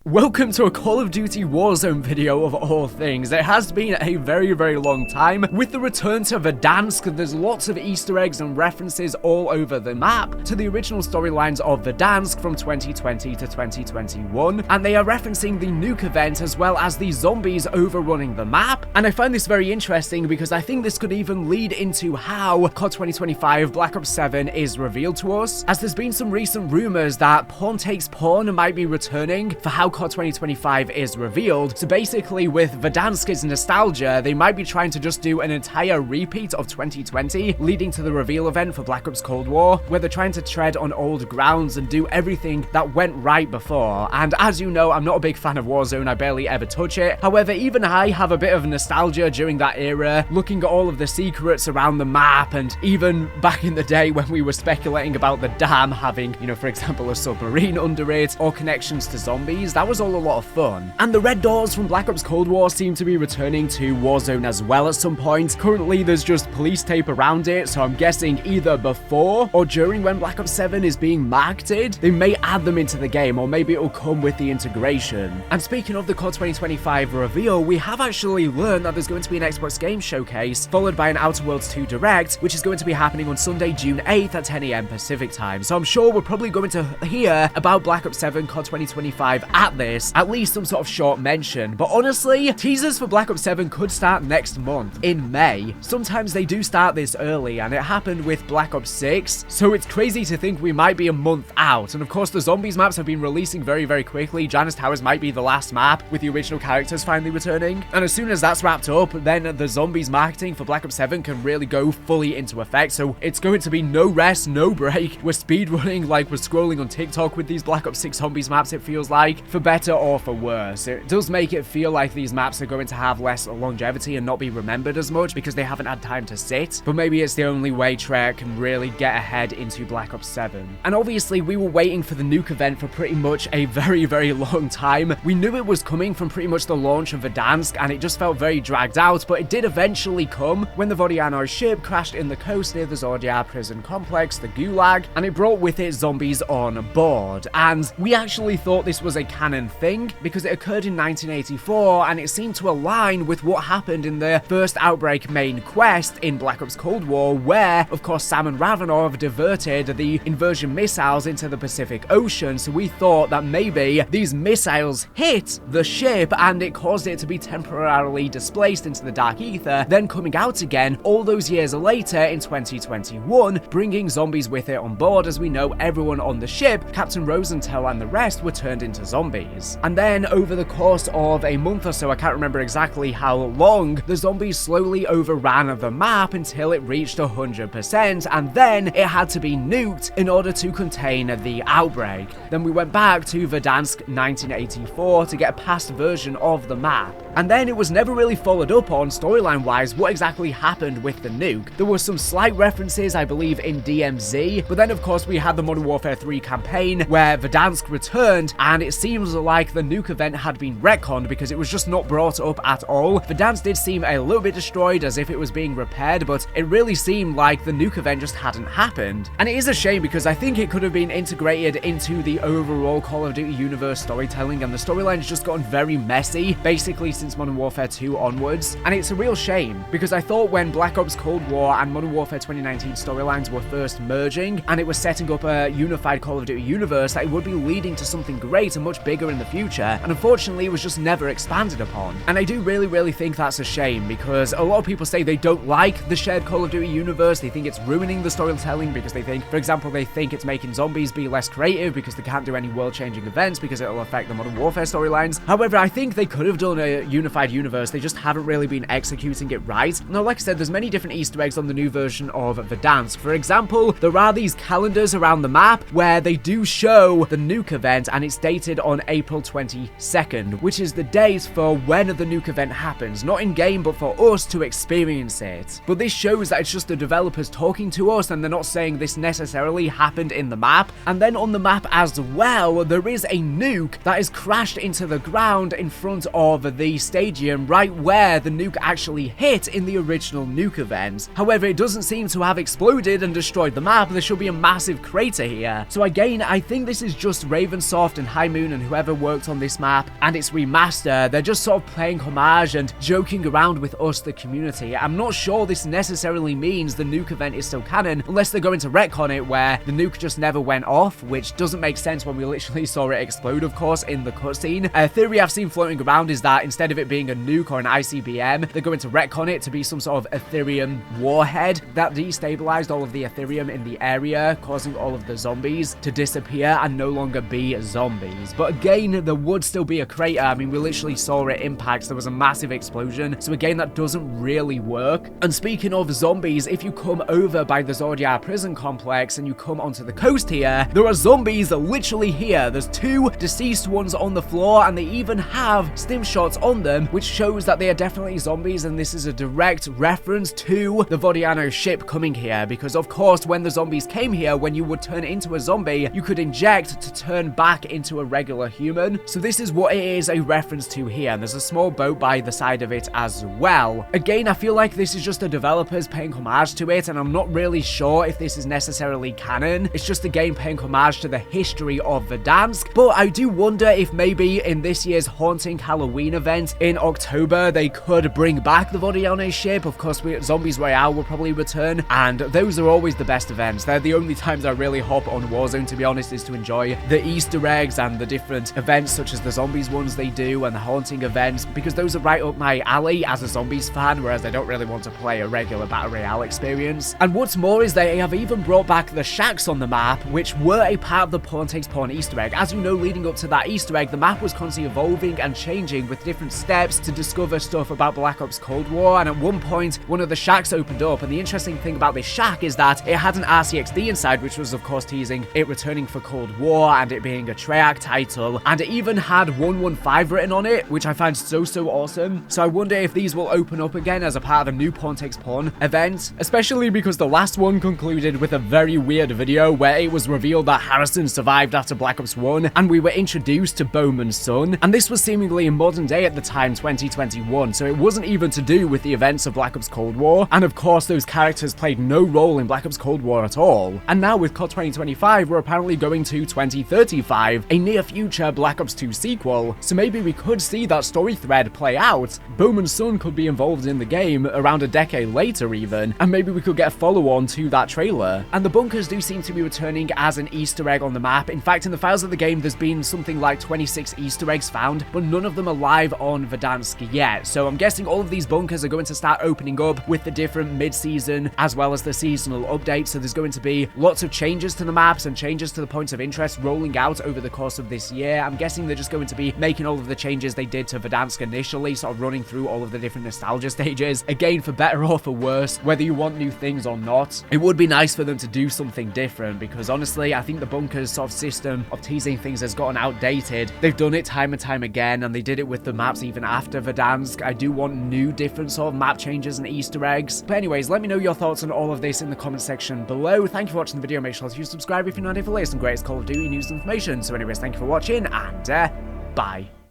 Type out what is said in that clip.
Welcome to a Call of Duty Warzone video of all things. It has been a very long time. With the return to Verdansk, there's lots of Easter eggs and references all over the map to the original storylines of Verdansk from 2020 to 2021, and they are referencing the Nuke event as well as the zombies overrunning the map. And I find this very interesting because I think this could even lead into how COD 2025 Black Ops 7 is revealed to us, as there's been some recent rumors that Pawn Takes Pawn might be returning for how COD 2025 is revealed. So basically, with Verdansk's nostalgia, they might be trying to just do an entire repeat of 2020, leading to the reveal event for Black Ops Cold War, where they're trying to tread on old grounds and do everything that went right before. And as you know, I'm not a big fan of Warzone, I barely ever touch it. However, even I have a bit of nostalgia during that era, looking at all of the secrets around the map, and even back in the day when we were speculating about the dam having, you know, for example, a submarine under it, or connections to zombies. That was all a lot of fun. And the red doors from Black Ops Cold War seem to be returning to Warzone as well at some point. Currently, there's just police tape around it, so I'm guessing either before or during when Black Ops 7 is being marketed, they may add them into the game, or maybe it'll come with the integration. And speaking of the COD 2025 reveal, we have actually learned that there's going to be an Xbox Game Showcase, followed by an Outer Worlds 2 Direct, which is going to be happening on Sunday, June 8th at 10 AM Pacific time. So I'm sure we're probably going to hear about Black Ops 7 COD 2025 at this, at least some sort of short mention. But honestly, teasers for Black Ops 7 could start next month, in May. Sometimes they do start this early, and it happened with Black Ops 6, so it's crazy to think we might be a month out. And of course, the zombies maps have been releasing very quickly. Janus Towers might be the last map, with the original characters finally returning. And as soon as that's wrapped up, then the zombies marketing for Black Ops 7 can really go fully into effect. So it's going to be no rest, no break. We're speedrunning like we're scrolling on TikTok with these Black Ops 6 zombies maps, it feels like, for better or for worse. It does make it feel like these maps are going to have less longevity and not be remembered as much because they haven't had time to sit, but maybe it's the only way Treyarch can really get ahead into Black Ops 7. And obviously, we were waiting for the Nuke event for pretty much a very long time. We knew it was coming from pretty much the launch of Verdansk, and it just felt very dragged out, but it did eventually come when the Verdansk ship crashed in the coast near the Zordia prison complex, the Gulag, and it brought with it zombies on board. And we actually thought this was a canon thing because it occurred in 1984, and it seemed to align with what happened in the first Outbreak main quest in Black Ops Cold War, where, of course, Sam and Ravenov diverted the inversion missiles into the Pacific Ocean. So we thought that maybe these missiles hit the ship and it caused it to be temporarily displaced into the dark ether, then coming out again all those years later in 2021, bringing zombies with it on board. As we know, everyone on the ship, Captain Rosenthal and the rest, were turned into zombies. And then over the course of a month or so, I can't remember exactly how long, the zombies slowly overran the map until it reached 100%, and then it had to be nuked in order to contain the outbreak. Then we went back to Verdansk 1984 to get a past version of the map. And then it was never really followed up on storyline-wise what exactly happened with the nuke. There were some slight references, I believe, in DMZ, but then of course we had the Modern Warfare 3 campaign where Verdansk returned, and it seems like the Nuke event had been retconned because it was just not brought up at all. Verdansk did seem a little bit destroyed, as if it was being repaired, but it really seemed like the Nuke event just hadn't happened. And it is a shame because I think it could have been integrated into the overall Call of Duty universe storytelling, and the storyline's just gotten very messy, basically since Modern Warfare 2 onwards. And it's a real shame because I thought when Black Ops Cold War and Modern Warfare 2019 storylines were first merging, and it was setting up a unified Call of Duty universe, that it would be leading to something great and much bigger in the future. And unfortunately, it was just never expanded upon. And I do really think that's a shame, because a lot of people say they don't like the shared Call of Duty universe. They think it's ruining the storytelling because they think, for example, they think it's making zombies be less creative because they can't do any world-changing events because it'll affect the Modern Warfare storylines. However, I think they could have done a unified universe. They just haven't really been executing it right. Now, like I said, there's many different Easter eggs on the new version of Verdansk. For example, there are these calendars around the map where they do show the Nuke event, and it's dated on April 22nd, which is the date for when the Nuke event happens. Not in-game, but for us to experience it. But this shows that it's just the developers talking to us, and they're not saying this necessarily happened in the map. And then on the map as well, there is a nuke that is crashed into the ground in front of the stadium, right where the nuke actually hit in the original Nuke event. However, it doesn't seem to have exploded and destroyed the map. There should be a massive crater here. So again, I think this is just Ravensoft and High Moon and whoever whoever worked on this map and its remaster, they're just sort of playing homage and joking around with us, the community. I'm not sure this necessarily means the Nuke event is still canon, unless they're going to retcon it where the nuke just never went off, which doesn't make sense when we literally saw it explode, of course, in the cutscene. A theory I've seen floating around is that instead of it being a nuke or an ICBM, they're going to retcon it to be some sort of Ethereum warhead that destabilized all of the Ethereum in the area, causing all of the zombies to disappear and no longer be zombies. But again, there would still be a crater. I mean, we literally saw it impact. There was a massive explosion. So again, that doesn't really work. And speaking of zombies, if you come over by the Zordia prison complex and you come onto the coast here, there are zombies literally here. There's 2 deceased ones on the floor, and they even have stim shots on them, which shows that they are definitely zombies, and this is a direct reference to the Vodiano ship coming here, because of course when the zombies came here, when you would turn into a zombie, you could inject to turn back into a regular human. So this is what it is a reference to here, and there's a small boat by the side of it as well. Again, I feel like this is just the developers paying homage to it, and I'm not really sure if this is necessarily canon. It's just a game paying homage to the history of Verdansk, but I do wonder if maybe in this year's Haunting Halloween event in October, they could bring back the Vodiano ship. Of course, Zombies Royale will probably return, and those are always the best events. They're the only times I really hop on Warzone, to be honest, is to enjoy the Easter eggs and the different events such as the Zombies ones they do and the Haunting events, because those are right up my alley as a Zombies fan, whereas I don't really want to play a regular Battle Royale experience. And what's more is they have even brought back the shacks on the map, which were a part of the Pawn Takes Pawn Easter egg. As you know, leading up to that Easter egg, the map was constantly evolving and changing with different steps to discover stuff about Black Ops Cold War, and at one point, one of the shacks opened up, and the interesting thing about this shack is that it had an RCXD inside, which was of course teasing it returning for Cold War and it being a Treyarch title, and it even had 115 written on it, which I find so awesome. So I wonder if these will open up again as a part of a new Pawn Takes Pawn event, especially because the last one concluded with a very weird video where it was revealed that Harrison survived after Black Ops 1, and we were introduced to Bowman's son, and this was seemingly in modern day at the time, 2021, so it wasn't even to do with the events of Black Ops Cold War, and of course those characters played no role in Black Ops Cold War at all. And now with COD 2025, we're apparently going to 2035, a near future Black Ops 2 sequel, so maybe we could see that story thread play out. Bowman's son could be involved in the game around a decade later even, and maybe we could get a follow-on to that trailer. And the bunkers do seem to be returning as an Easter egg on the map. In fact, in the files of the game, there's been something like 26 Easter eggs found, but none of them are live on Verdansk yet. So I'm guessing all of these bunkers are going to start opening up with the different mid-season as well as the seasonal updates. So there's going to be lots of changes to the maps and changes to the points of interest rolling out over the course of this year. I'm guessing they're just going to be making all of the changes they did to Verdansk initially, sort of running through all of the different nostalgia stages. Again, for better or for worse, whether you want new things or not, it would be nice for them to do something different, because honestly, I think the bunkers sort of system of teasing things has gotten outdated. They've done it time and time again, and they did it with the maps even after Verdansk. I do want new, different sort of map changes and Easter eggs. But anyways, let me know your thoughts on all of this in the comment section below. Thank you for watching the video. Make sure to subscribe if you're not here for the latest and greatest Call of Duty news and information. So anyways, thank you for watching, and bye.